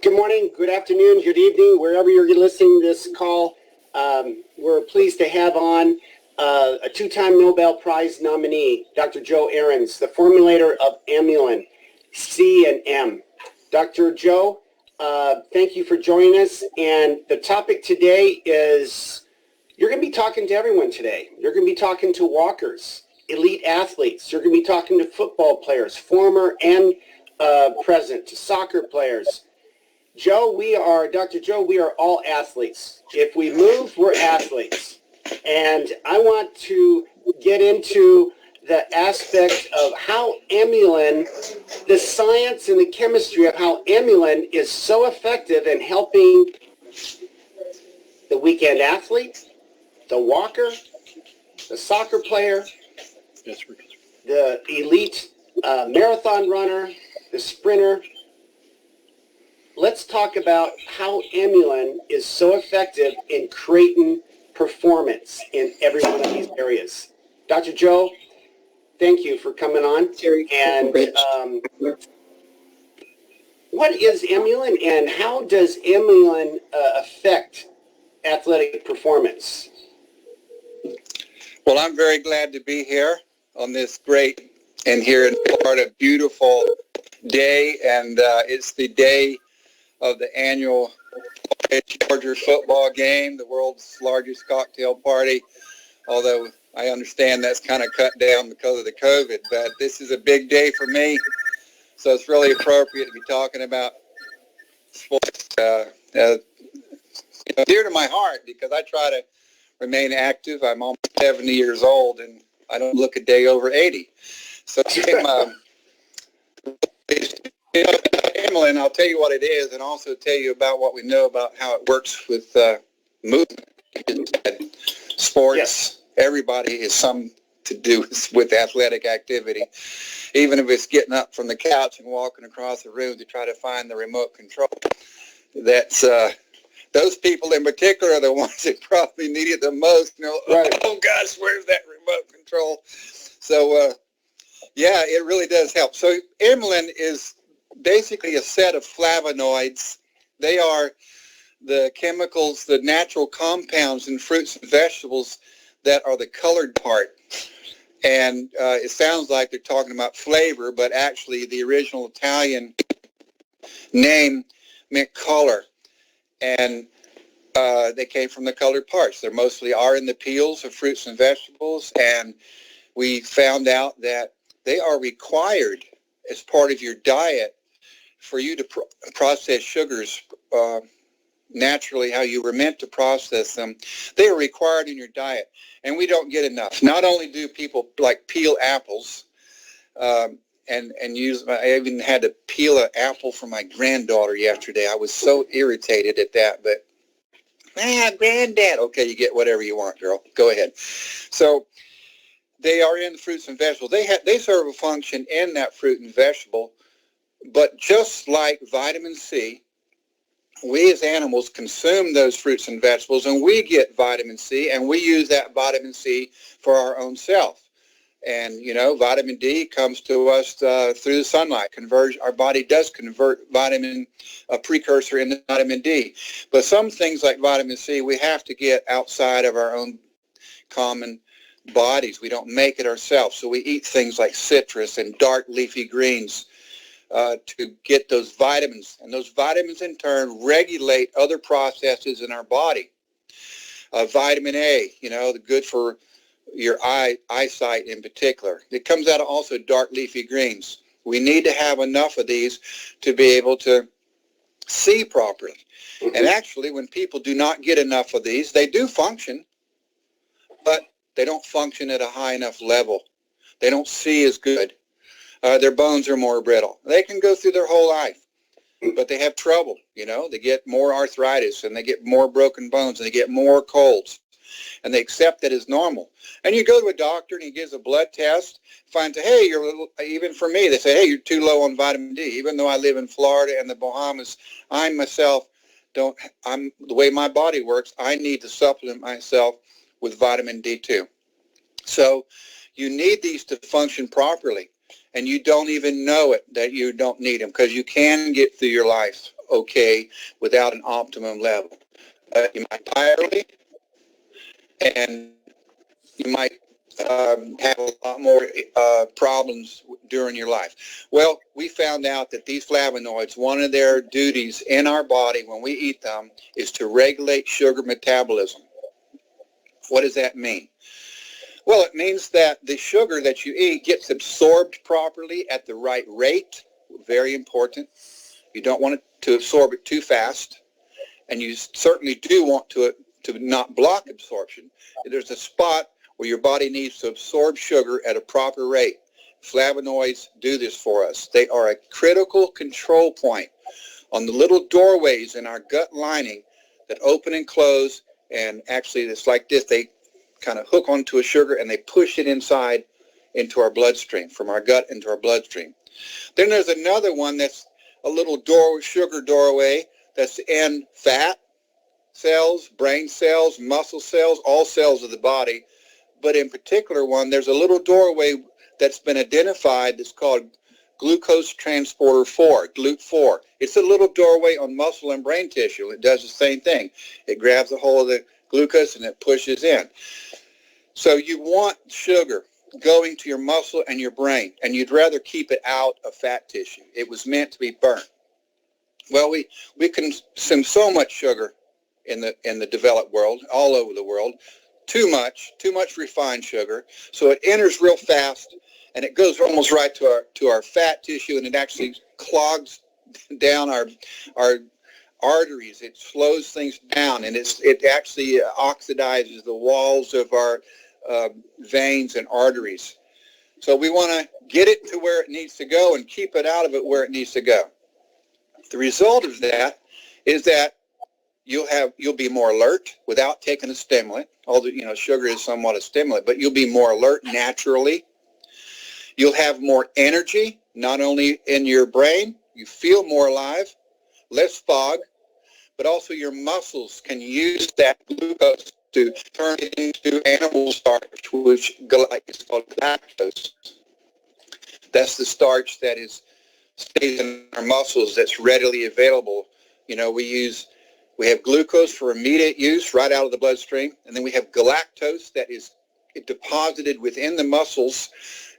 Good morning, good afternoon, good evening, wherever you're listening to this call. We're pleased to have on a two-time Nobel Prize nominee, Dr. Joe Ahrens, the formulator of Emulin, C and M. Dr. Joe, thank you for joining us. And the topic today is, you're going to be talking to everyone today. You're going to be talking to walkers, elite athletes. You're going to be talking to football players, former and present, soccer players. Dr. Joe, we are all athletes. If we move, we're athletes. And I want to get into the aspect of how Emulin, the science and the chemistry of how Emulin is so effective in helping the weekend athlete, the walker, the soccer player, the elite marathon runner, the sprinter. Let's talk about how Emulin is so effective in creating performance in every one of these areas. Dr. Joe, thank you for coming on. And what is Emulin and how does Emulin affect athletic performance? Well, I'm very glad to be here on this great and here in Florida beautiful day, and it's the day of the annual Georgia football game, the world's largest cocktail party, although I understand that's kind of cut down because of the COVID, but this is a big day for me, so it's really appropriate to be talking about sports, dear to my heart, because I try to remain active. I'm almost 70 years old, and I don't look a day over 80. So Emulin, I'll tell you what it is and also tell you about what we know about how it works with movement. Sports, yes. Everybody is some to do with athletic activity, even if it's getting up from the couch and walking across the room to try to find the remote control. That's those people in particular are the ones that probably need it the most. Right. Oh gosh, where's that remote control? So yeah, it really does help. So Emulin is basically a set of flavonoids. They are the chemicals, the natural compounds in fruits and vegetables that are the colored part. And it sounds like they're talking about flavor, but actually the original Italian name meant color. And they came from the colored parts. They mostly are in the peels of fruits and vegetables. And we found out that they are required as part of your diet for you to process sugars naturally how you were meant to process them. They are required in your diet, and we don't get enough. Not only do people like peel apples and use, I even had to peel an apple for my granddaughter yesterday. I was so irritated at that, but granddad, okay, you get whatever you want, girl. Go ahead. So they are in fruits and vegetables. They serve a function in that fruit and vegetable. But just like vitamin C, we as animals consume those fruits and vegetables, and we get vitamin C, and we use that vitamin C for our own self. And, vitamin D comes to us through the sunlight. Our body does convert a precursor into vitamin D. But some things like vitamin C, we have to get outside of our own common bodies. We don't make it ourselves. So we eat things like citrus and dark leafy greens to get those vitamins, and those vitamins in turn regulate other processes in our body. Vitamin A, good for your eyesight in particular. It comes out of also dark leafy greens. We need to have enough of these to be able to see properly. Mm-hmm. And actually, when people do not get enough of these, they do function, but they don't function at a high enough level. They don't see as good. Their bones are more brittle. They can go through their whole life, but they have trouble, They get more arthritis, and they get more broken bones, and they get more colds, and they accept that as normal. And you go to a doctor, and he gives a blood test, finds out, hey, even for me, they say, hey, you're too low on vitamin D. Even though I live in Florida and the Bahamas, I myself the way my body works, I need to supplement myself with vitamin D too. So you need these to function properly. and you don't even know it that you don't need them, because you can get through your life okay without an optimum level. You might die early, and you might have a lot more problems during your life. Well, we found out that these flavonoids, one of their duties in our body when we eat them is to regulate sugar metabolism. What does that mean? Well, it means that the sugar that you eat gets absorbed properly at the right rate. Very important. You don't want it to absorb it too fast, and you certainly do want to not block absorption. There's a spot where your body needs to absorb sugar at a proper rate. Flavonoids do this for us. They are a critical control point on the little doorways in our gut lining that open and close, and actually it's like this. They kind of hook onto a sugar and they push it inside into our bloodstream, from our gut into our bloodstream. Then there's another one that's a little sugar doorway that's in fat cells, brain cells, muscle cells, all cells of the body. But in particular one, there's a little doorway that's been identified that's called glucose transporter 4, GLUT4. It's a little doorway on muscle and brain tissue. It does the same thing. It grabs a hold of the glucose and it pushes in. So you want sugar going to your muscle and your brain, and you'd rather keep it out of fat tissue. It was meant to be burnt. Well, we consume so much sugar in the developed world, all over the world. Too much refined sugar, so it enters real fast, and it goes almost right to our fat tissue, and it actually clogs down our arteries. It slows things down, and it actually oxidizes the walls of our veins and arteries. So we want to get it to where it needs to go and keep it out of it where it needs to go. The result of that is that you'll be more alert without taking a stimulant. Although, sugar is somewhat a stimulant, but you'll be more alert naturally. You'll have more energy, not only in your brain, you feel more alive, less fog, but also your muscles can use that glucose to turn it into animal starch, which is called lactose. That's the starch that stays in our muscles that's readily available. We have glucose for immediate use right out of the bloodstream, and then we have galactose that is deposited within the muscles,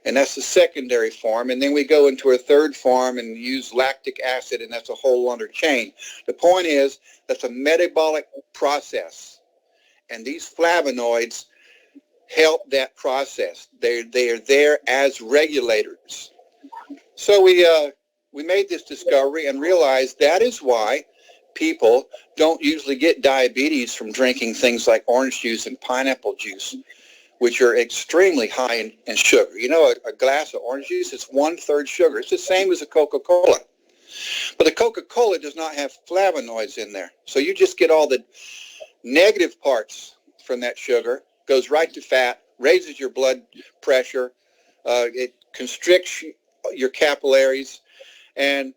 and that's the secondary form. And then we go into a third form and use lactic acid, and that's a whole other chain. The point is, that's a metabolic process, and these flavonoids help that process. They are there as regulators. So we made this discovery and realized that is why people don't usually get diabetes from drinking things like orange juice and pineapple juice, which are extremely high in sugar. A glass of orange juice is 1/3 sugar. It's the same as a Coca-Cola. But the Coca-Cola does not have flavonoids in there. So you just get all the negative parts from that sugar, goes right to fat, raises your blood pressure, it constricts your capillaries, and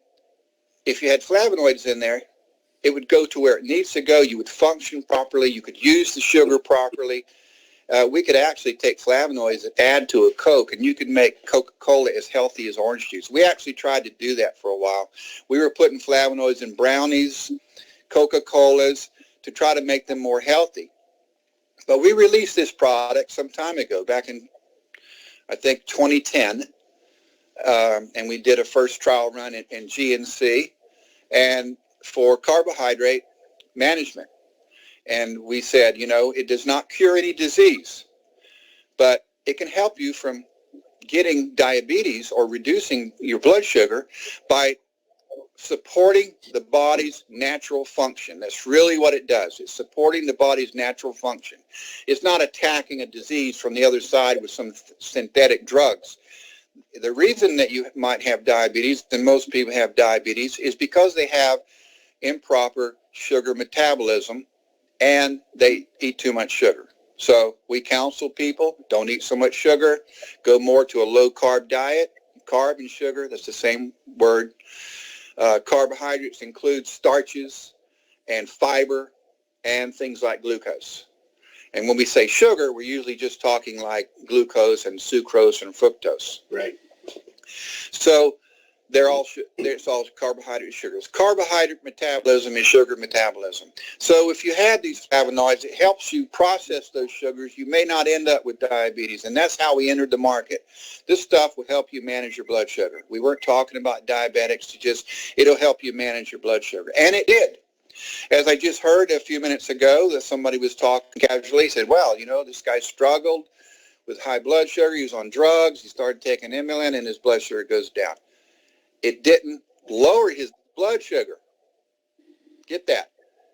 if you had flavonoids in there, it would go to where it needs to go. You would function properly. You could use the sugar properly. We could actually take flavonoids and add to a Coke, and you could make Coca-Cola as healthy as orange juice. We actually tried to do that for a while. We were putting flavonoids in brownies, Coca-Colas, to try to make them more healthy. But we released this product some time ago, back in, I think, 2010, and we did a first trial run in GNC, and for carbohydrate management. And we said, it does not cure any disease, but it can help you from getting diabetes or reducing your blood sugar by supporting the body's natural function. That's really what it does. It's supporting the body's natural function. It's not attacking a disease from the other side with some synthetic drugs. The reason that you might have diabetes, and most people have diabetes, is because they have improper sugar metabolism and they eat too much sugar. So we counsel people, don't eat so much sugar, go more to a low-carb diet. Carb and sugar, that's the same word. Carbohydrates include starches and fiber and things like glucose. And when we say sugar, we're usually just talking like glucose and sucrose and fructose. Right. So it's all carbohydrate sugars. Carbohydrate metabolism is sugar metabolism. So if you have these flavonoids, it helps you process those sugars. You may not end up with diabetes, and that's how we entered the market. This stuff will help you manage your blood sugar. We weren't talking about diabetics, it'll help you manage your blood sugar. And it did. As I just heard a few minutes ago that somebody was talking casually, said, well, this guy struggled with high blood sugar. He was on drugs. He started taking Emulin, and his blood sugar goes down. It didn't lower his blood sugar. Get that.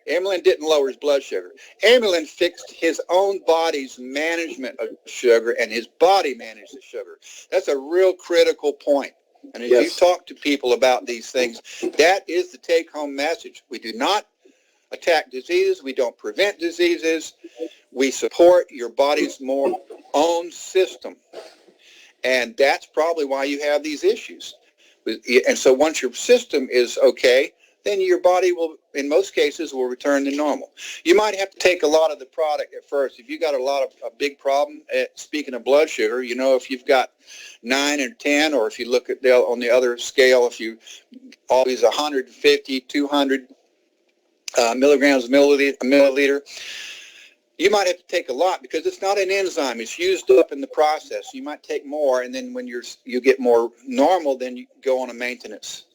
Emulin didn't lower his blood sugar. Emulin fixed his own body's management of sugar, and his body managed the sugar. That's a real critical point. And as you talk to people about these things, that is the take-home message. We do not attack diseases. We don't prevent diseases. We support your body's more own system. And that's probably why you have these issues. And so once your system is okay, then your body will, in most cases, will return to normal. You might have to take a lot of the product at first. If you got a big problem, speaking of blood sugar, if you've got 9 or 10, or if you look at on the other scale, if you always 150, 200 milligrams a milliliter, you might have to take a lot because it's not an enzyme. It's used up in the process. You might take more, and then when you get more normal, then you go on a maintenance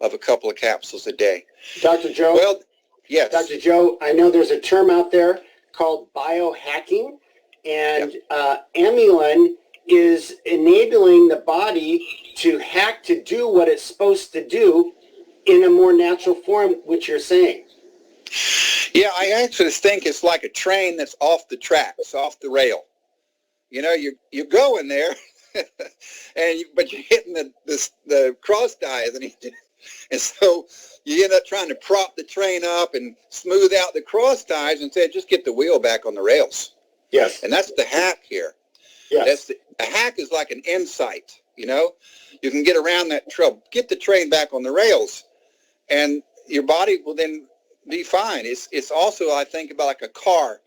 of a couple of capsules a day. Dr. Joe? Well, yes. Dr. Joe, I know there's a term out there called biohacking, and Emulin is enabling the body to hack to do what it's supposed to do in a more natural form, which you're saying. Yeah, I actually think it's like a train that's off the tracks, off the rail. You're going there, but you're hitting the cross ties, and so you end up trying to prop the train up and smooth out the cross ties instead. Just get the wheel back on the rails. Yes. And that's the hack here. Yes. The hack is like an insight. You can get around that trouble. Get the train back on the rails, and your body will then be fine. It's also, I think, about like a car,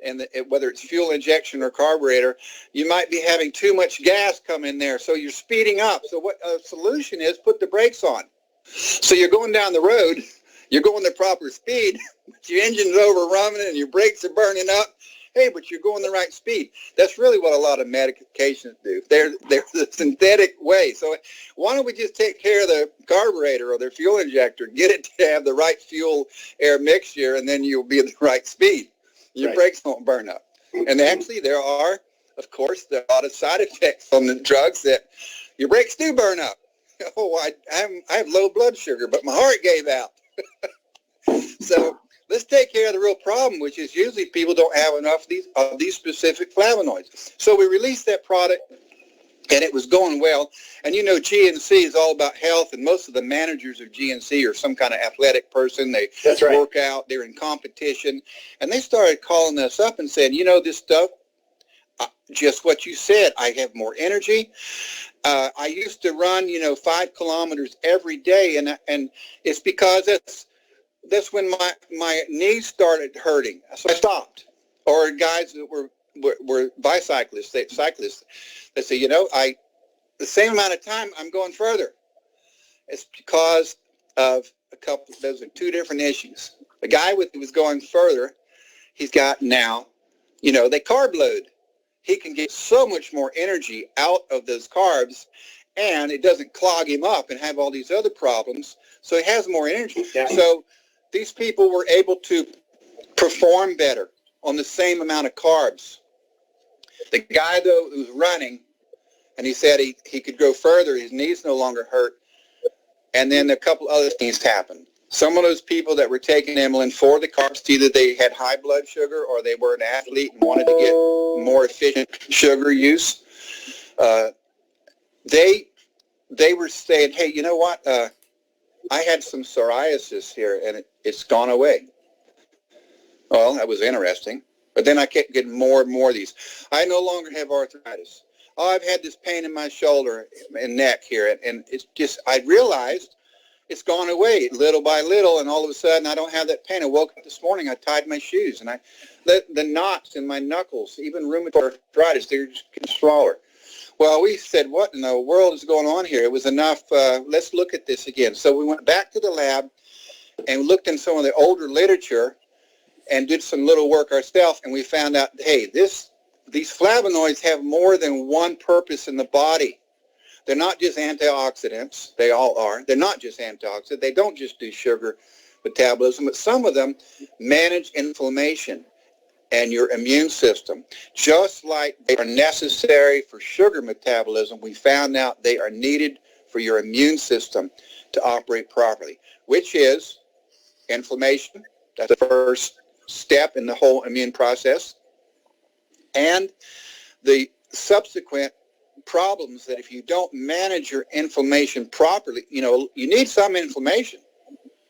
and whether it's fuel injection or carburetor, you might be having too much gas come in there, so you're speeding up. So what a solution is, put the brakes on. So you're going down the road, you're going the proper speed, but your engine's overrunning and your brakes are burning up. Hey, but you're going the right speed. That's really what a lot of medications do. They're the synthetic way. So why don't we just take care of the carburetor or the fuel injector, get it to have the right fuel-air mixture, and then you'll be at the right speed. Your brakes won't burn up. And actually, there are, of course, a lot of side effects on the drugs that your brakes do burn up. Oh, I have low blood sugar, but my heart gave out. So let's take care of the real problem, which is usually people don't have enough of these specific flavonoids. So we released that product, and it was going well. And GNC is all about health, and most of the managers of GNC are some kind of athletic person. They work out, they're in competition. And they started calling us up and saying, this stuff, just what you said, I have more energy. I used to run, 5 kilometers every day, and it's because that's when my knees started hurting, so I stopped. Or guys that were bicyclists, cyclists, they say, the same amount of time I'm going further. It's because of those are two different issues. The guy who was going further, he's got now, they carb load. He can get so much more energy out of those carbs, and it doesn't clog him up and have all these other problems. So he has more energy. Yeah. So these people were able to perform better on the same amount of carbs. The guy, though, who was running, and he said he could go further, his knees no longer hurt, and then a couple other things happened. Some of those people that were taking Emulin for the carbs, either they had high blood sugar or they were an athlete and wanted to get more efficient sugar use, they were saying, hey, you know what? I had some psoriasis here, and it's gone away. Well, that was interesting. But then I kept getting more and more of these. I no longer have arthritis. Oh, I've had this pain in my shoulder and neck here, and it's just, I realized it's gone away little by little, and all of a sudden I don't have that pain. I woke up this morning, I tied my shoes, and the knots in my knuckles, even rheumatoid arthritis, they're just getting smaller. Well, we said, what in the world is going on here? It was enough. Let's look at this again. So we went back to the lab and looked in some of the older literature and did some little work ourselves, and we found out, hey, these flavonoids have more than one purpose in the body. They're not just antioxidants. They all are. They're not just antioxidants. They don't just do sugar metabolism, but some of them manage inflammation and your immune system. Just like they are necessary for sugar metabolism, we found out they are needed for your immune system to operate properly, which is inflammation. That's the first step in the whole immune process. And the subsequent problems that if you don't manage your inflammation properly, you need some inflammation.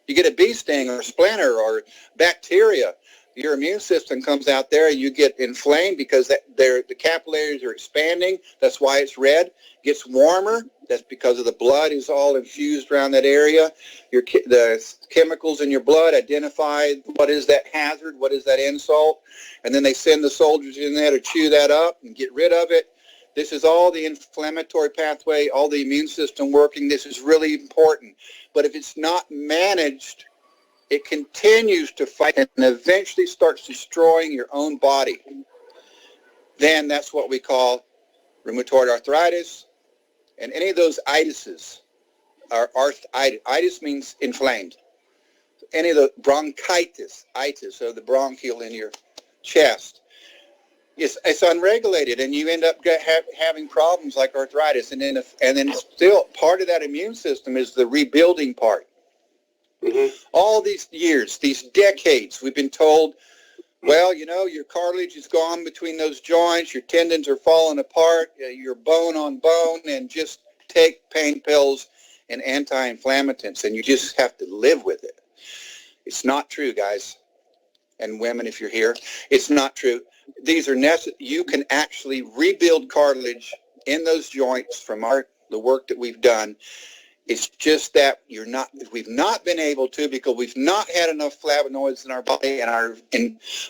You get a bee sting or a splinter or bacteria, your immune system comes out there and you get inflamed because the capillaries are expanding. That's why it's red. Gets warmer. That's because of the blood is all infused around that area. The chemicals in your blood identify what is that hazard, what is that insult, and then they send the soldiers in there to chew that up and get rid of it. This is all the inflammatory pathway, all the immune system working. This is really important. But if it's not managed, it continues to fight and eventually starts destroying your own body. Then that's what we call rheumatoid arthritis, and any of those itises are arthritis. Itis means inflamed. Any of the bronchitis, itis, so the bronchial in your chest, it's unregulated, and you end up having problems like arthritis. And then still part of that immune system is the rebuilding part. Mm-hmm. All these years, these decades, we've been told, well, your cartilage is gone between those joints, your tendons are falling apart, you're bone on bone, and just take pain pills and anti-inflammatories, and you just have to live with it. It's not true, guys, and women, if you're here. It's not true. These are you can actually rebuild cartilage in those joints from the work that we've done. It's just that we've not been able to, because we've not had enough flavonoids in our body, and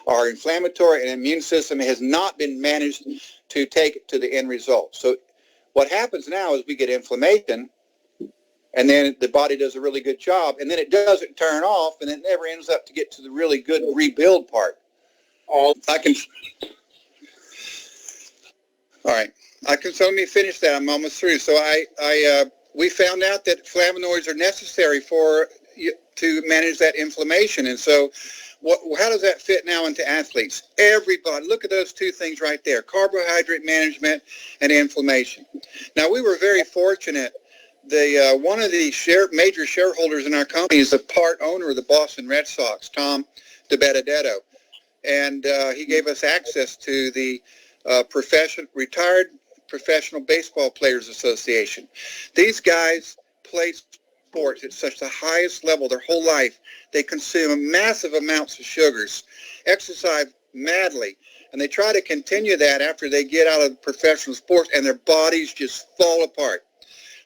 our inflammatory and immune system has not been managed to take it to the end result. So what happens now is we get inflammation, and then the body does a really good job, and then it doesn't turn off, and it never ends up to get to the really good rebuild part. All right. So let me finish that. I'm almost through. So we found out that flavonoids are necessary to manage that inflammation. And so how does that fit now into athletes? Everybody, look at those two things right there, carbohydrate management and inflammation. Now, we were very fortunate. One of the major shareholders in our company is a part owner of the Boston Red Sox, Tom DiBenedetto. And he gave us access to the retired Professional Baseball Players Association. These guys play sports at such the highest level their whole life. They consume massive amounts of sugars, exercise madly, and they try to continue that after they get out of professional sports, and their bodies just fall apart.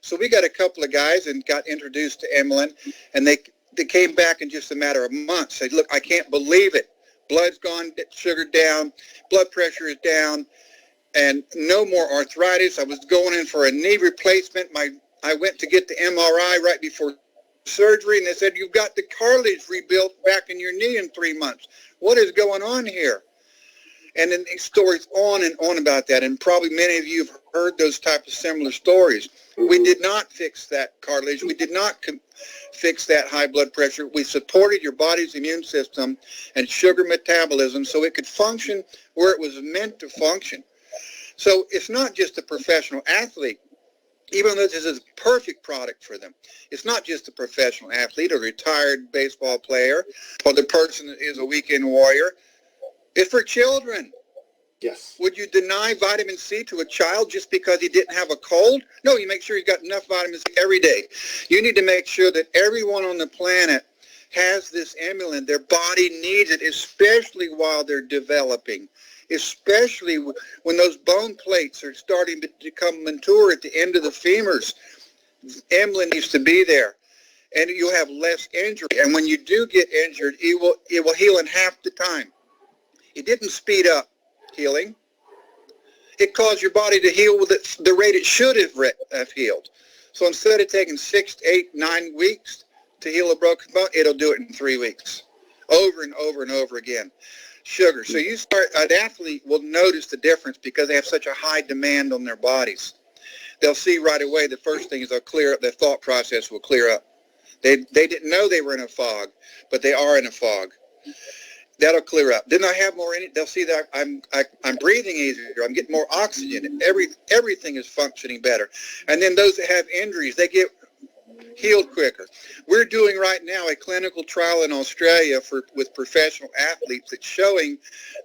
So we got a couple of guys and got introduced to Emulin, and they came back in just a matter of months. Said, look, I can't believe it. Blood's gone, sugar down, blood pressure is down, and no more arthritis. I was going in for a knee replacement. I went to get the MRI right before surgery, and they said, you've got the cartilage rebuilt back in your knee in 3 months. What is going on here? And then these stories on and on about that, and probably many of you have heard those types of similar stories. Mm-hmm. We did not fix that cartilage. We did not fix that high blood pressure. We supported your body's immune system and sugar metabolism so it could function where it was meant to function. So it's not just a professional athlete, even though this is a perfect product for them. It's not just a professional athlete, a retired baseball player, or the person that is a weekend warrior. It's for children. Yes. Would you deny vitamin C to a child just because he didn't have a cold? No, you make sure he's got enough vitamin C every day. You need to make sure that everyone on the planet has this Emulin. Their body needs it, especially while they're developing, especially when those bone plates are starting to become mature at the end of the femurs. Emulin needs to be there, and you'll have less injury. And when you do get injured, it will heal in half the time. It didn't speed up healing. it caused your body to heal with the rate it should have healed. So instead of taking 6, 8, 9 weeks to heal a broken bone, it'll do it in 3 weeks, over and over and over again. Sugar. So an athlete will notice the difference because they have such a high demand on their bodies. They'll see right away, the first thing is they'll clear up, their thought process will clear up. They didn't know they were in a fog, but they are in a fog. That'll clear up. Then they'll have more in it. They'll see that I'm breathing easier. I'm getting more oxygen. Everything is functioning better. And then those that have injuries, they get healed quicker. We're doing right now a clinical trial in Australia with professional athletes that's showing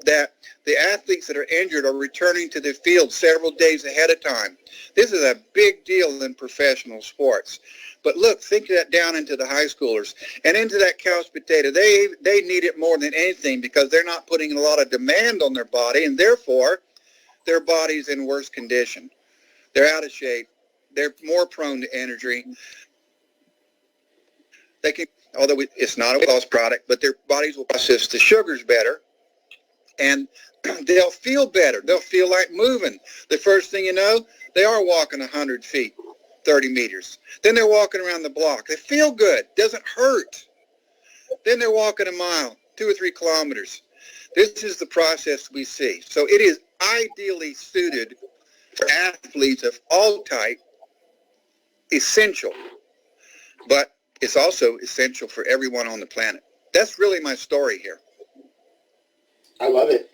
that the athletes that are injured are returning to the field several days ahead of time. This is a big deal in professional sports. But look, think that down into the high schoolers and into that couch potato. They need it more than anything because they're not putting a lot of demand on their body, and therefore their body's in worse condition. They're out of shape. They're more prone to injury. They can, although it's not a lost product, but their bodies will process the sugars better, and they'll feel better. They'll feel like moving. The first thing you know, they are walking 100 feet, 30 meters. Then they're walking around the block. They feel good. Doesn't hurt. Then they're walking a mile, 2 or 3 kilometers. This is the process we see. So it is ideally suited for athletes of all type, essential, but it's also essential for everyone on the planet. That's really my story here. I love it.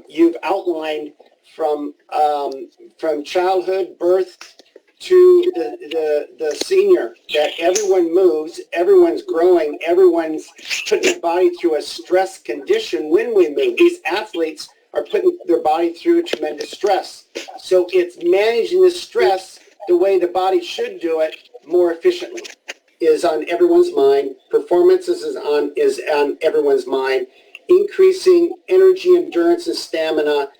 You've outlined from childhood, birth to the senior, that everyone moves, everyone's growing, everyone's putting their body through a stress condition when we move. These athletes are putting their body through tremendous stress. So it's managing the stress the way the body should do it more efficiently is on everyone's mind. Performance is on everyone's mind. Increasing energy, endurance, and stamina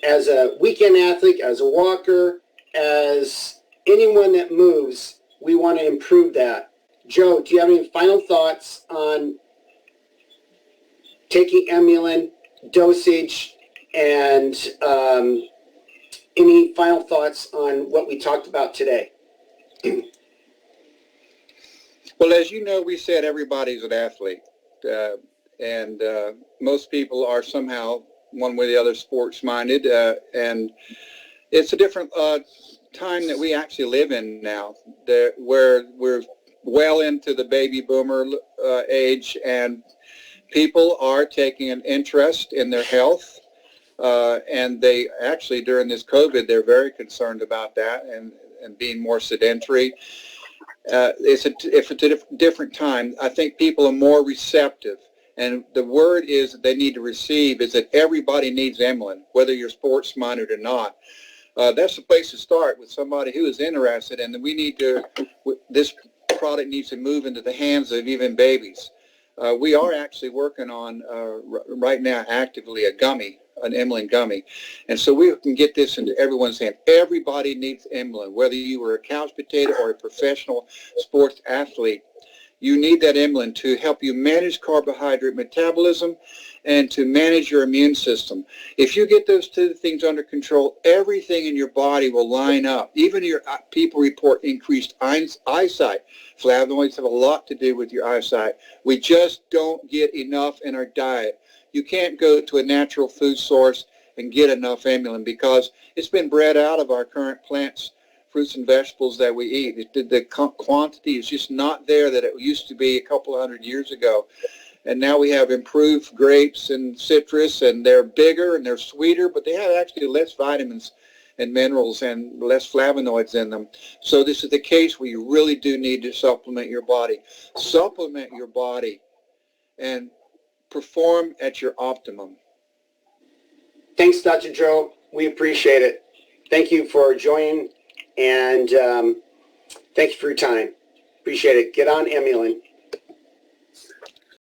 as a weekend athlete, as a walker, as anyone that moves, we want to improve that. Joe, do you have any final thoughts on taking Emulin, dosage, and any final thoughts on what we talked about today? Well, as you know, we said everybody's an athlete, and most people are somehow one way or the other sports-minded, and it's a different time that we actually live in now, where we're well into the baby boomer age, and people are taking an interest in their health, and they actually, during this COVID, they're very concerned about that and being more sedentary. It's a different time. I think people are more receptive, and the word is that they need to receive is that everybody needs Emulin, whether you're sports-minded or not. That's the place to start with somebody who is interested, and this product needs to move into the hands of even babies. We are actually working on, right now, actively an Emulin gummy. And so we can get this into everyone's hand. Everybody needs Emulin, whether you were a couch potato or a professional sports athlete. You need that Emulin to help you manage carbohydrate metabolism and to manage your immune system. If you get those 2 things under control, everything in your body will line up. Even your people report increased eyesight. Flavonoids have a lot to do with your eyesight. We just don't get enough in our diet. You can't go to a natural food source and get enough Emulin because it's been bred out of our current plants, fruits and vegetables that we eat. The quantity is just not there that it used to be a couple of 100 years ago. And now we have improved grapes and citrus, and they're bigger and they're sweeter, but they have actually less vitamins and minerals and less flavonoids in them. So this is the case where you really do need to supplement your body. Supplement your body and perform at your optimum. Thanks, Dr. Joe. We appreciate it. Thank you for joining, and thank you for your time. Appreciate it. Get on Emulin.